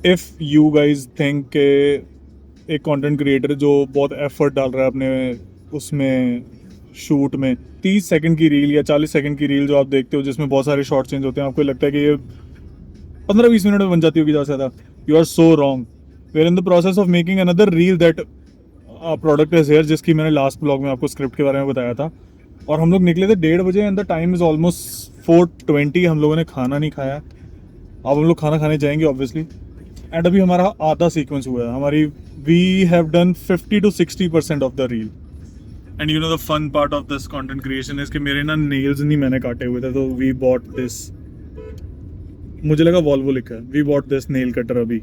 If you guys think के एक content creator जो बहुत एफर्ट डाल रहा है अपने उसमें शूट में, 30 सेकंड की रील या 40 सेकंड की रील जो आप देखते हो जिसमें बहुत सारे शॉर्ट चेंज होते हैं, आपको लगता है कि ये 15-20 मिनट में बन जाती होगी ज़्यादा से ज़्यादा। You are so wrong. We are in the process of making another reel that product is here, जिसकी मैंने लास्ट ब्लॉग में आपको स्क्रिप्ट के बारे में बताया था। और हम लोग निकले थे 1:30 बजे and the time is almost 4:20। हम लोगों ने खाना नहीं खाया। अब हम लोग खाना खाने जाएंगे ऑब्वियसली। एंड अभी हमारा आधा सीक्वेंस हुआ है हमारी। We have done 50 to 60% of the reel. And you know the fun part of this content creation is कि मेरे ना नेल्स नहीं मैंने काटे हुए थे, तो वी बॉट दिस। मुझे लगा वॉल्वो लिखा है। We bought this nail cutter अभी।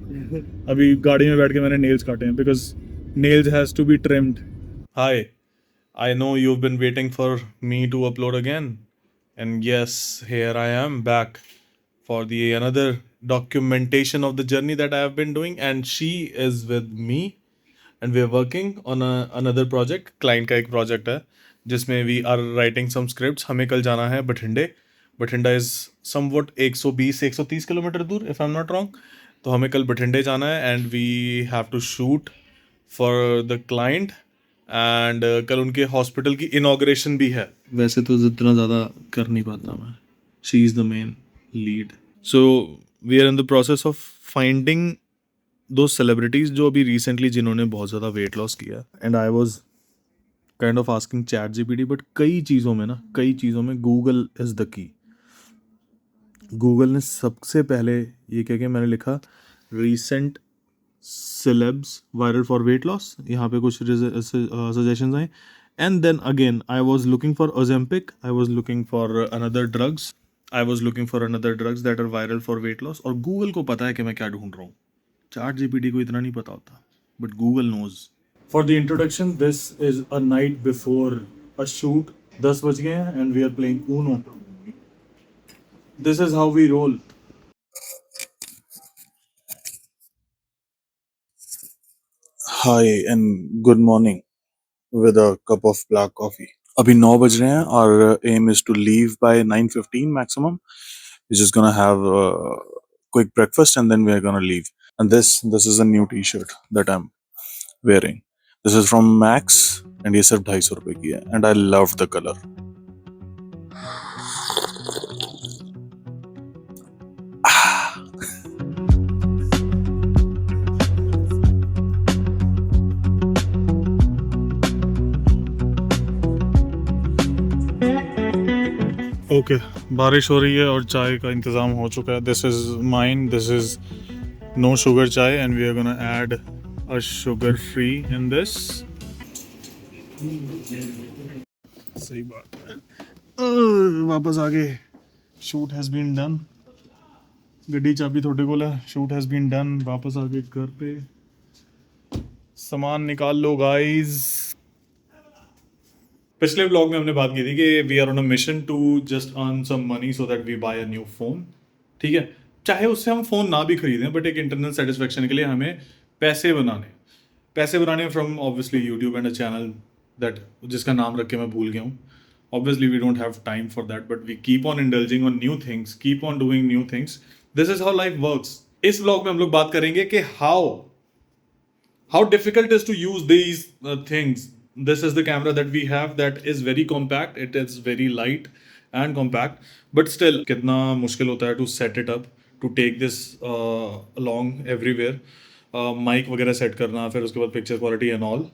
अभी गाड़ी में बैठ के मैंने नेल्स काटे हैं because nails has to be trimmed. Hi, I know you've been waiting for me to upload again. And yes, here I am back for the another documentation of the journey that I have been doing. And she is with me. And we are working on another project. Client का एक project है जिसमें we are writing some scripts. हमें कल जाना है बठिंडे। Bathinda is somewhat 120-130 kilometre दूर if I'm not wrong. तो हमें कल बठिंडे जाना है and we have to shoot for the client. And कल उनके हॉस्पिटल की इनॉग्रेशन भी है। वैसे तो इतना ज़्यादा कर नहीं पाता मैं। She is the main lead. So we are in the process of finding two celebrities जो अभी रिसेंटली जिन्होंने बहुत ज़्यादा वेट लॉस किया। And I was kind of asking ChatGPT, but कई चीज़ों में Google is the key. Google ने सबसे पहले ये कह के मैंने लिखा recent celebs viral for weight loss, यहाँ पे कुछ suggestions आए। And then again I was looking for Ozempic, I was looking for another drugs, that are viral for weight loss। और गूगल को पता है कि मैं क्या ढूंढ रहा हूँ। चैट जीपीटी को इतना नहीं पता होता, but Google knows. For the introduction, this is a night before a shoot. 10 बज गए हैं and we are playing Uno. This is how we roll. Hi and good morning with a cup of black coffee. अभी 9 बज रहे हैं और aim is to leave by 9:15 maximum. We're just gonna have a quick breakfast and then we're gonna leave. And this is a new T-shirt that I'm wearing. This is from Max and ये सिर्फ 250 रुपए की है and I love the color. Okay, बारिश हो रही है और चाय का इंतज़ाम हो चुका है। This is mine, this is no sugar chai and we are gonna add a sugar free in this. सही बात है। वापस आ गए। Shoot has been done. गड्डी चाबी थोड़े को है। Shoot has been done. वापस आ गए घर पे। सामान निकाल लो गाइस। पिछले व्लॉग में हमने बात की थी कि we are on a mission to just earn some money so that we buy a new phone. ठीक है, चाहे उससे हम फ़ोन ना भी खरीदें, बट एक इंटरनल सेटिस्फेक्शन के लिए हमें पैसे बनाने from obviously YouTube and a channel that जिसका नाम रख के मैं भूल गया हूँ। Obviously we don't have time for that, but we keep on indulging on new things, keep on doing new things. This is how life works. इस vlog में हम लोग बात करेंगे कि how difficult is to use these things. This is the camera that we have that is very compact, it is very light and compact, but still कितना मुश्किल होता है to set it up, to take this along everywhere, mic वगैरह set करना, फिर उसके बाद picture quality and all.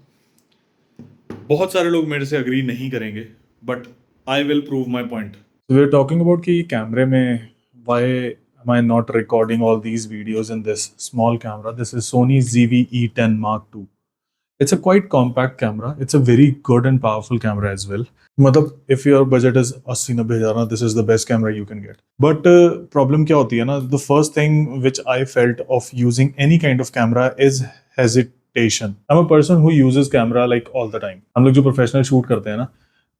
बहुत सारे लोग मेरे से अग्री नहीं करेंगे, but I will prove my point. We are talking about कि कैमरे में why am I not recording all these videos in this small camera? This is Sony ZV-E10 Mark II. It's a quite compact camera. It's a very good and powerful camera as well. मतलब if your budget is 80-90 हज़ार ना, this is the best camera you can get. But problem क्या होती है ना, the first thing which I felt of using any kind of camera is hesitation. I'm a person who uses camera like all the time. हम लोग जो professional shoot करते हैं ना,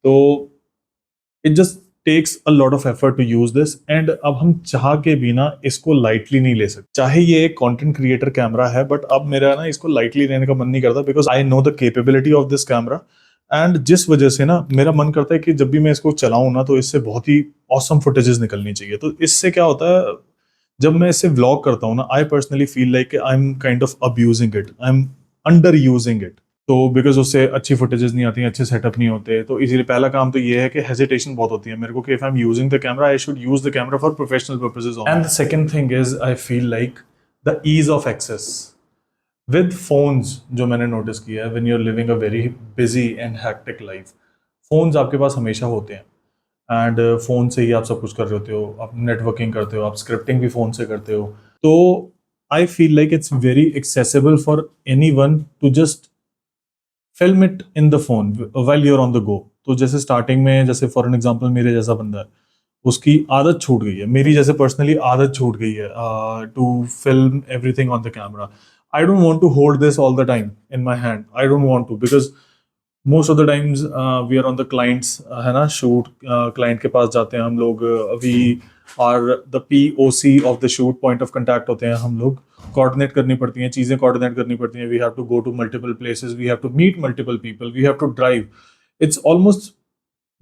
तो it just takes a lot of effort to use this, and अब हम चाह के भी ना इसको lightly नहीं ले सकते। चाहे ये एक content creator कैमरा है, बट अब मेरा ना इसको lightly लेने का मन नहीं करता because I know the capability of this camera, and जिस वजह से ना मेरा मन करता है कि जब भी मैं इसको चलाऊं ना, तो इससे बहुत ही awesome footages निकलनी चाहिए। तो इससे क्या होता है, जब मैं इसे व्लॉग करता हूँ ना, I personally feel like I am kind of abusing it, I am under using it. तो बिकॉज उससे अच्छी फुटेजेस नहीं आती, अच्छे सेटअप नहीं होते, तो इसीलिए पहला काम तो ये है कि हेजिटेशन बहुत होती है मेरे को कि if I am using the camera I should use the camera for professional purposes. And the second thing is I feel like the ease of access with phones. जो मैंने नोटिस किया है, when you are living a very busy and hectic life, phones आपके पास हमेशा होते हैं and phone से ही आप सब कुछ कर रहे होते हो, आप नेटवर्किंग करते हो, आप स्क्रिप्टिंग भी फ़ोन से करते हो। तो I feel like it's very accessible for anyone to just film it in the phone while you are on the go. तो जैसे स्टार्टिंग में, जैसे फॉर एन एग्जांपल मेरे जैसा बंदा है, उसकी आदत छूट गई है, मेरी जैसे पर्सनली आदत छूट गई है to film everything on the camera. I don't want to hold this all the time in my hand, I don't want to, because most of the times we are on the clients, है ना, shoot client के पास जाते हैं हम लोग, we are the POC of the shoot, point of contact होते हैं हम लोग, कोऑर्डिनेट करनी पड़ती हैं चीज़ें, कोऑर्डिनेट करनी पड़ती हैं, we have to go to multiple places, we have to meet multiple people, we have to drive. It's almost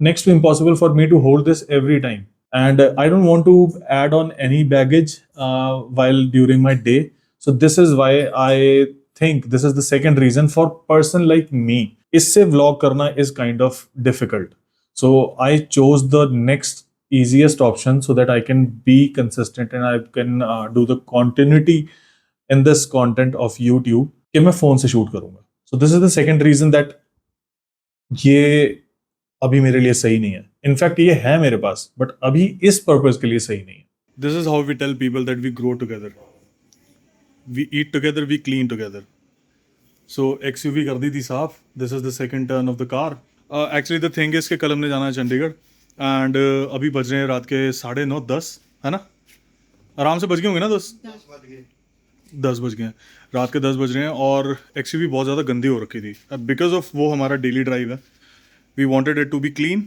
next to impossible for me to hold this every time, and I don't want to add on any baggage while during my day. So this is why I think this is the second reason for person like me, isse vlog karna is kind of difficult. So I chose the next easiest option so that I can be consistent and I can do the continuity in this content of YouTube कि मैं phone से shoot करूँगा. So this is the second reason that ये अभी मेरे लिए सही नहीं है। इनफैक्ट ये है मेरे पास, बट अभी इस पर्पस के लिए सही नहीं है। This is how we tell people that we grow together, we eat together, we clean together. So XUV कर दी थी साफ, this is the second turn of the car. Actually the thing is के कल हमने जाना है चंडीगढ़ एंड अभी बज रहे हैं रात के 9:30 10, है ना, आराम से बज गए होंगे ना, 10 बज गए हैं, रात के 10 बज रहे हैं। और XUV बहुत ज़्यादा गंदी हो रखी थी बिकॉज ऑफ वो हमारा डेली ड्राइव है। We wanted it to be clean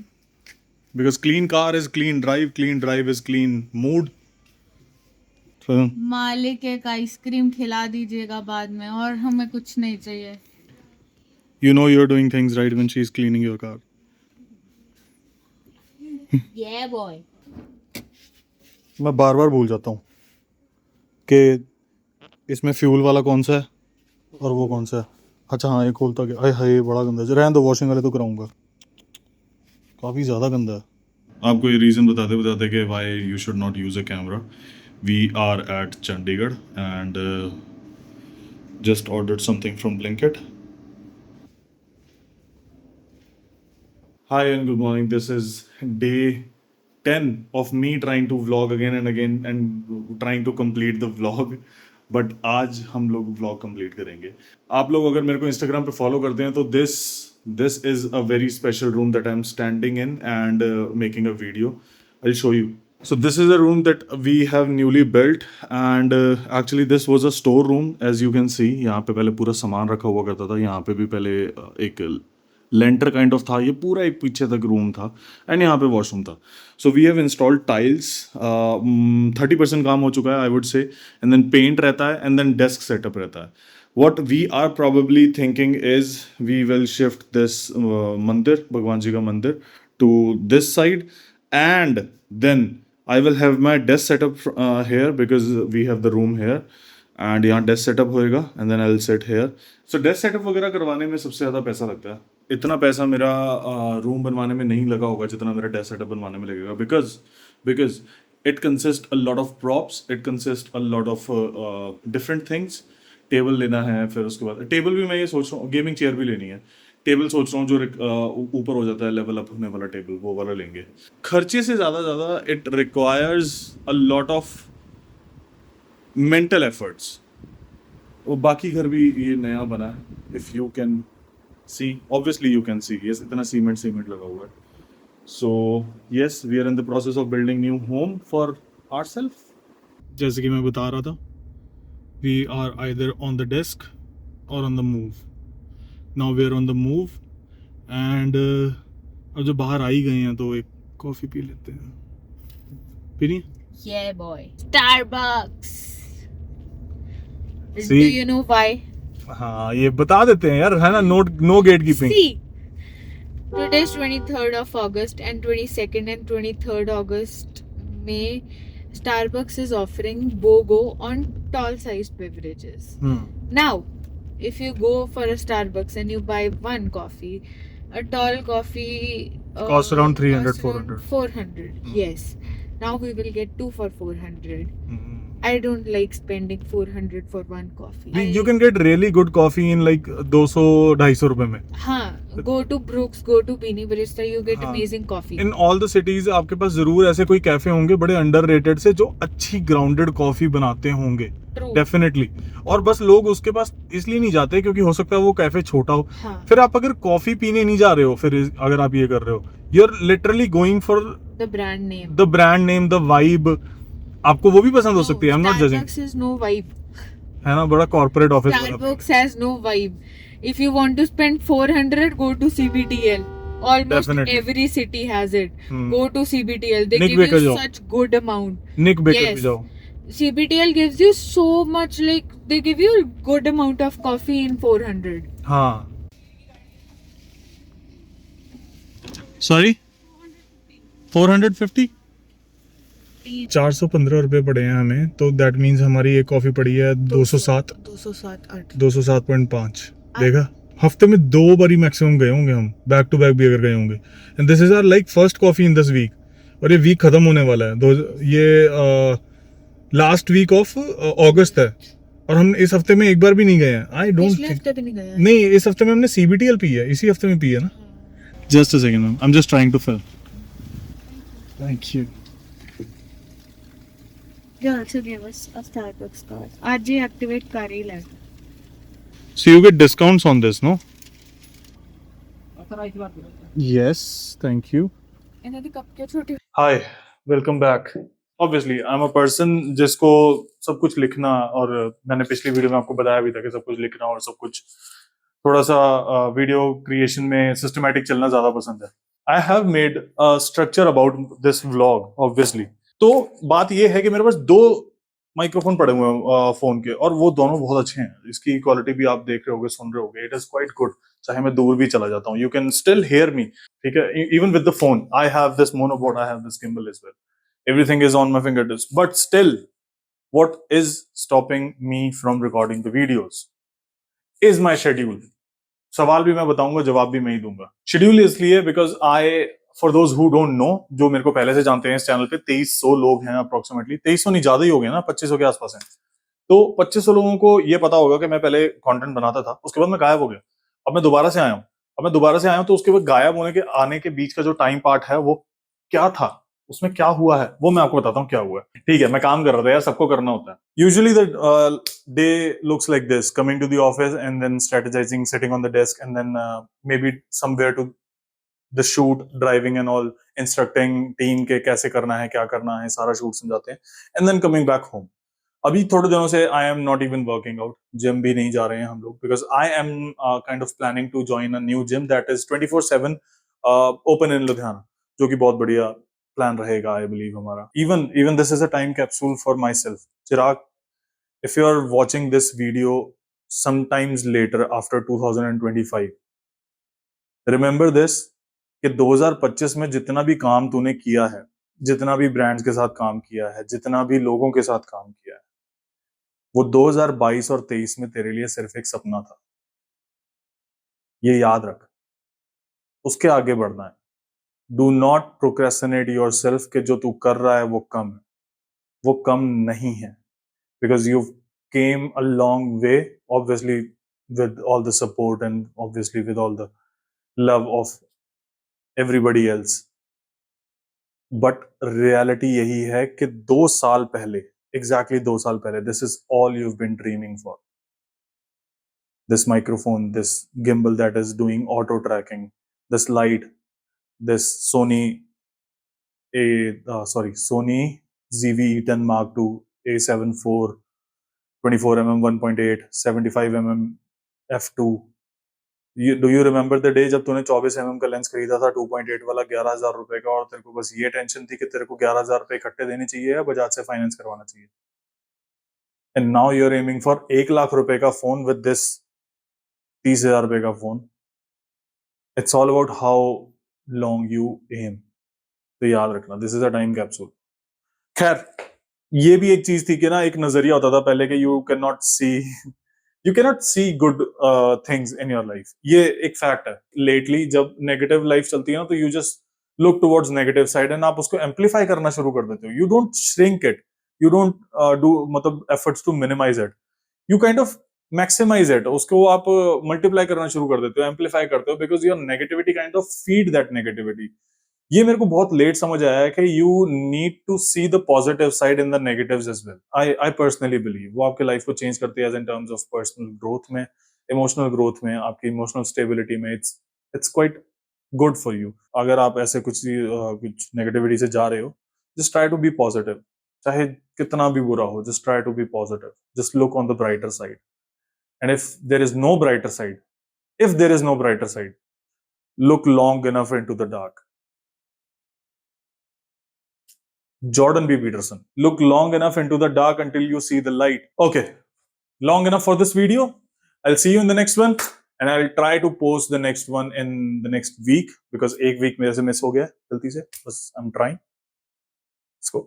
because clean car is clean drive is clean mood. So, मालिक एक आइसक्रीम खिला दीजिएगा बाद में, और हमें कुछ नहीं चाहिए। you know you're doing things right when she's cleaning your car. Yeah boy. मैं बार बार भूल जाता हूँ कि इसमें फ्यूल वाला कौन सा है और वो कौन सा है। अच्छा हाँ, ये खोलता गया, हाय हाय बड़ा गंदा है, रहने दो, वॉशिंग वाले तो कराऊंगा, काफ़ी ज़्यादा गंदा है। आपको ये रीज़न बताते कि why you should not use a camera. We are at Chandigarh and just ordered something from Blinkit. Hi and good morning, this is day 10 of me trying to vlog again and trying to complete the vlog. But आज हम लोग vlog complete करेंगे। आप लोग अगर मेरे को Instagram पे फॉलो करते हैं तो this is a very special room that I'm standing in and making a video. I'll show you. So this is a room that we have newly built and actually this was a store room, as you can see. यहाँ पे पहले पूरा सामान रखा हुआ करता था, यहाँ पे भी पहले एक लेंटर काइंड ऑफ था, ये पूरा एक पीछे तक रूम था एंड यहाँ पे वॉशरूम था। So we have installed tiles, 30% काम हो चुका है I would say, and then paint रहता है एंड देन डेस्क सेटअप रहता है। What we are probably thinking is we will shift this mandir, Bhagwan Ji ka mandir, to this side, and then I will have my desk setup here because we have the room here, and यहाँ desk setup होएगा and then I will sit here. So desk setup वगैरह करवाने में सबसे ज़्यादा पैसा लगता है। इतना पैसा मेरा रूम बनवाने में नहीं लगा होगा जितना मेरा desk setup बनवाने में लगेगा, because it consists a lot of props, it consists a lot of different things. Table लेना है, फिर उसके बाद टेबल भी मैं ये सोच रहा हूँ, गेमिंग चेयर भी लेनी है, टेबल सोच रहा हूँ जो ऊपर हो जाता है लेवल अप होने वाला टेबल, वो वाला लेंगे। खर्चे से ज़्यादा it requires a lot of mental efforts. वो बाकी घर भी ये नया बना है, if you can see, obviously you can see, ये इतना सीमेंट लगा हुआ है। So yes, we are in the process of building new home for ourself. जैसे कि मैं बता रहा था, we are either on the desk or on the move. Now we are on the move and अब जब बाहर आ ही गए हैं तो एक कॉफ़ी पी लेते हैं। पीनी? Yeah boy. Starbucks. See? Do you know why? हाँ, ये बता देते हैं यार, है ना, know get keeping. See, today is 23rd of August and 22nd and 23rd August में Starbucks is offering BOGO on tall sized beverages. Now, if you go for a Starbucks and you buy one coffee, a tall coffee Costs around 300, costs around 400. Yes. Now we will get two for 400. I don't like spending 400 for one coffee. You can get really good coffee in like 200-250 रुपए में. हाँ, go to Brooks, go to Beanie Barista, you get हाँ. amazing coffee. In all the cities आपके पास जरूर ऐसे कोई cafe होंगे बड़े अंडररेटेड से जो अच्छी ग्राउंडेड कॉफी बनाते होंगे. True. डेफिनेटली. और बस लोग उसके पास इसलिए नहीं जाते क्योंकि हो सकता है वो कैफे छोटा हो. हाँ. फिर आप अगर कॉफी पीने नहीं जा रहे हो, फिर अगर आप ये कर रहे हो, you are literally going for The brand name. The brand name, the vibe. आपको वो भी पसंद हो सकती है. I am not judging. Starbucks is no vibe. है ना, बड़ा कॉर्पोरेट ऑफिस वाला. Starbucks has no vibe. If you want to spend 400, go to CBTL. Almost Definitely. every city has it. Hmm. Go to CBTL. They Nick give Baker you जाओ. such good amount. निक baker Yes. भी जाओ. CBTL gives you so much, like they give you good amount of coffee in 400. हाँ. Sorry 450. 415 रुपए पड़े हैं हमें, तो that means हमारी एक कॉफी पड़ी है 207. 207 207.5. देखा, हफ्ते में 2 बारी मैक्सिमम गए होंगे हम, बैक टू बैक भी अगर गए होंगे. And this is our like first coffee in this week. और ये वीक खत्म होने वाला है. ये लास्ट वीक ऑफ अगस्त है और हम इस हफ्ते में एक बार भी नहीं गए हैं. आई डोंट पिछले थिंक. हफ्ते भी नहीं गया. नहीं, इस हफ्ते में हमने CBTL पी है. इसी हफ्ते में पी है ना. Just a second, I am just trying to fill. Thank you. You also gave us a Starbucks card. आज ये activate कर ही ले. So you get discounts on this, no? Yes, thank you. इन्हें तो कप के छोटे. Hi, welcome back. Obviously, I'm a person जिसको सब कुछ लिखना, और मैंने पिछली वीडियो में आपको बताया भी था कि सब कुछ लिखना और सब कुछ थोड़ा सा वीडियो क्रिएशन में सिस्टमैटिक चलना ज्यादा पसंद है. I have made a structure about this vlog, obviously. तो बात ये है कि मेरे पास 2 माइक्रोफोन पड़े हुए हैं फोन के, और वो दोनों बहुत अच्छे हैं. इसकी क्वालिटी भी आप देख रहे होगे, सुन रहे होगे. It is quite good. चाहे मैं दूर भी चला जाता हूँ, you can still hear me. ठीक है, even with the phone. I have this monopod, I have this gimbal as well. Everything is on my fingertips, but still what is stopping me from recording the videos is my schedule. सवाल भी मैं बताऊंगा, जवाब भी मैं ही दूंगा. Schedule इसलिए because I, for those who don't know, जो मेरे को पहले से जानते हैं इस चैनल पे, 2300 लोग हैं अप्रोक्सीमेटली. 2300 नहीं, ज्यादा ही हो गए ना, 2500 के आसपास हैं. तो 2500 लोगों को ये पता होगा कि मैं पहले कंटेंट बनाता था, उसके बाद मैं गायब हो गया. अब मैं दोबारा से आया हूं. तो उसके बाद गायब होने के आने के बीच का जो टाइम पार्ट है, वो क्या था, उसमें क्या हुआ है, वो मैं आपको बताता हूँ क्या हुआ है. ठीक है, मैं काम कर रहा था यार, सबको करना होता है. Usually the day looks like this: coming to the office and then strategizing, sitting on the desk, and then maybe somewhere to the shoot, driving and all, instructing team के कैसे करना है, क्या करना है, सारा शूट समझाते हैं. And then coming back home. अभी थोड़े दिनों से I am not even working out. Gym भी नहीं जा रहे हैं हम लोग, because I am kind of planning to join a new gym that is 24/7 open in Ludhiana, जो कि बहुत बढ़िया प्लान रहेगा, आई बिलीव हमारा. Even this is a time capsule for myself. Chirag, if you are watching this video sometimes letter after 2025, remember this, कि 2025 में जितना भी काम तूने किया है, जितना भी ब्रांड्स के साथ काम किया है, जितना भी लोगों के साथ काम किया है, वो 2022 और 23 में तेरे लिए सिर्फ एक सपना था. ये याद रख. उसके आगे बढ़ना है. डू नॉट प्रोक्रेस्टिनेट योरसेल्फ कि जो तू कर रहा है वो कम है. वो कम नहीं है, because you came a long way, obviously with all the support and obviously with all the love of everybody else. But reality यही है कि 2 साल पहले, एग्जैक्टली 2 साल पहले, this is all you have been dreaming for. This microphone, this gimbal that is doing auto tracking, this light, this Sony Sony ZV-E10 Mark II A7 IV 24mm 1.8 75mm f2. Do you remember the day जब तूने 24mm का lens खरीदा था 2.8 वाला 11,000 रुपए का, और तेरे को बस ये टेंशन थी कि तेरे को 11,000 रुपए इकट्ठे देने चाहिए या बजाज से फाइनेंस करवाना चाहिए. And now you're aiming for 1 lakh रुपए का फोन with this 30,000 रुपए का phone. It's all about how long you aim. तो याद रखना, this is a time capsule. खैर, ये भी एक चीज थी कि ना, एक नजरिया होता था पहले कि you cannot see good things in your life. ये एक फैक्ट है। लेटली जब नेगेटिव लाइफ चलती है ना, तो you just look towards negative side and आप उसको एम्पलीफाई करना शुरू कर देते हो। You don't shrink it, you don't do मतलब efforts to minimize it, you kind of maximize it. उसको आप मल्टीप्लाई करना शुरू कर देते हो, एम्पलीफाई करते हो, because your negativity kind of feed that negativity. ये मेरे को बहुत लेट समझ आया है कि you need to see the positive side in the negatives as well. I personally believe वो आपके लाइफ को चेंज करती है, as in terms of personal growth में, इमोशनल ग्रोथ में, आपकी इमोशनल स्टेबिलिटी में। It's quite good for you. अगर आप ऐसे कुछ नेगेटिविटी से जा रहे हो, just try to be positive. चाहे कितना भी बुरा हो, just try to be positive, just look on the brighter side. And if there is no brighter side, if there is no brighter side, look long enough into the dark. Jordan B. Peterson. Look long enough into the dark until you see the light. Okay, long enough for this video. I'll see you in the next one, and I'll try to post the next one in the next week, because एक week मेरे से miss हो गया गलती से, बस I'm trying. Let's go.